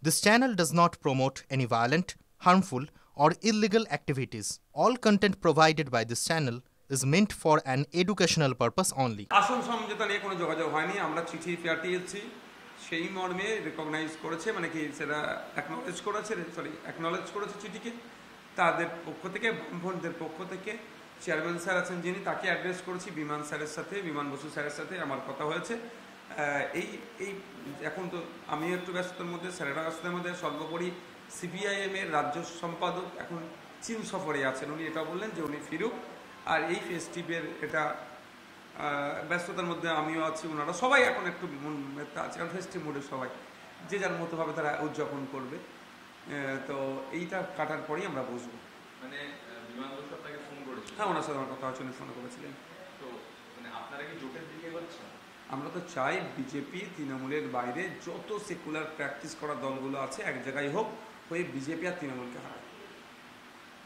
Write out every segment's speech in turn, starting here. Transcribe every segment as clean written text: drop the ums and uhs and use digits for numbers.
This channel does not promote any violent, harmful, or illegal activities. All content provided by this channel is meant for an educational purpose only. আসন সমঝোতা নিয়ে কোনো যোগাযোগ হয়নি। আমরা চিঠি পাঠিয়েছি, সেই মর্মে রিকগনাইজ করেছে, মানে কি সেটা অ্যাকনলেজ করেছে চিঠিকে। তাদের পক্ষ থেকে, বামফ্রন্টদের পক্ষ থেকে চেয়ারম্যান স্যার আছেন যিনি, তাকে অ্যাড্রেস করেছি। বিমান স্যারের সাথে, বিমান বসু স্যারের সাথে আমার কথা হয়েছে। এই এখন তো আমি একটু ব্যস্ততার মধ্যে, স্যারেরা ব্যস্ততার মধ্যে। সর্বোপরি সিপিআইএম এর রাজ্য সম্পাদক এখন চীন সফরে আছেন, উনি এটা বললেন যে উনি ফিরুক। আর এই ফেস্টিভের এটা ব্যস্ততার মধ্যে আমিও আছি, ওনারা সবাই এখন একটু আছে, কারণ ফেস্টিভ মুডে সবাই যে যার মতোভাবে তারা উদযাপন করবে। তো এইটা কাটার পরেই আমরা বসবো। মানে বিমান বসু আপনাকে ফোন করেছিল? হ্যাঁ, ওনার সাথে আমার কথা হচ্ছে, উনি ফোন করেছিলেন। তো মানে আপনারা কি জোটের দিকে এগোচ্ছেন? আমরা তো চাই বিজেপি তৃণমূলের বাইরে যত সেকুলার প্র্যাকটিস করা দলগুলো আছে এক জায়গায় হোক, হয়ে বিজেপি আর তৃণমূলকে হারায়।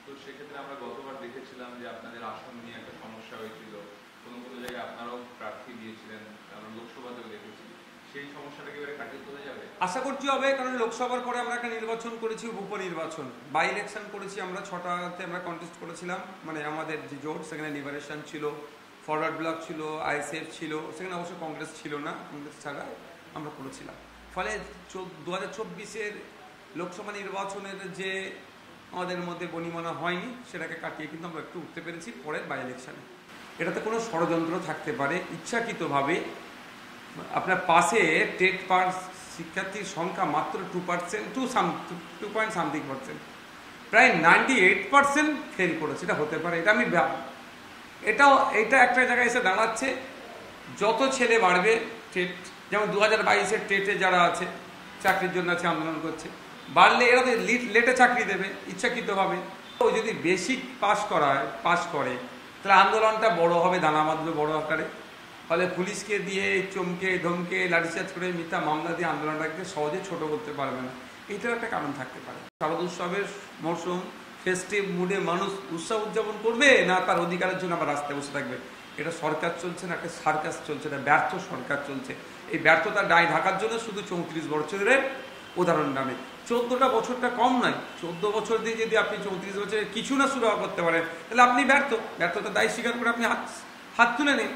তো সেক্ষেত্রে আমরা গতবার দেখেছিলাম যে আপনাদের আসন নিয়ে একটা সমস্যা হয়েছিল, কোনো কোনো জায়গায় আপনারাও প্রার্থী দিয়েছিলেন, আমরা লোকসভাতেও দেখেছি। সেই সমস্যাটাকে এবারে কাটিয়ে তোলা যাবে? আশা করছি হবে, কারণ লোকসভার পরে আমরা একটা নির্বাচন করেছি, উপনির্বাচন, বাই ইলেকশন করেছি। আমরা 6টাতে আমরা কন্টেস্ট করেছিলাম, মানে আমাদের যে জোট, সেখানে লিবারেশন ছিল, ফরওয়ার্ড ব্লক ছিল, আইএসএফ ছিল, সেখানে অবশ্য কংগ্রেস ছিল না, কংগ্রেস ছাড়া আমরা করেছিলাম। ফলে 2024-এর লোকসভা নির্বাচনের যে আমাদের মধ্যে বনিমানা হয়নি, সেটাকে কাটিয়ে কিন্তু আমরা একটু উঠতে পেরেছি পরের বাই ইলেকশনে। এটাতে কোনো ষড়যন্ত্র থাকতে পারে, ইচ্ছাকৃতভাবে। আপনার পাশে টেট পাস শিক্ষার্থীর সংখ্যা মাত্র 2%, 2.something%, প্রায় 98% ফেল করেছে। এটা হতে পারে, এটা আমি এটা একটা জায়গায় এসে দাঁড়াচ্ছে। যত ছেলে বাড়বে টেট, যেমন 2022-এর টেটে যারা আছে চাকরির জন্য আছে, আন্দোলন করছে, বাড়লে এরা লেটে চাকরি দেবে ইচ্ছাকৃতভাবে। ও যদি বেসিক পাস করে, তাহলে আন্দোলনটা বড় হবে, দানা বাঁধবে বড় আকারে। ফলে পুলিশকে দিয়ে চমকে ধমকে লাঠিচার্জ করে মিথ্যা মামলা দিয়ে আন্দোলনটাকে সহজে ছোট করতে পারবে না। এইটার একটা কারণ থাকতে পারে। শারদ উৎসবের মরশুম, ফেস্টিভ মুডে মানুষ উৎসব উদযাপন করবে, না তার অধিকারের জন্য আবার রাস্তায় বসে থাকবে? এটা সরকার চলছে না, একটা সার্কাস চলছে, এটা ব্যর্থ সরকার চলছে। এই ব্যর্থতার দায় ঢাকার জন্য শুধু 34 বছরের উদাহরণ নামে। 14টা বছরটা কম নয়। 14 বছর দিয়ে যদি আপনি 34 বছরের কিছু না শুরু করতে পারেন, তাহলে আপনি ব্যর্থতার দায় স্বীকার করে আপনি হাত তুলে নিন।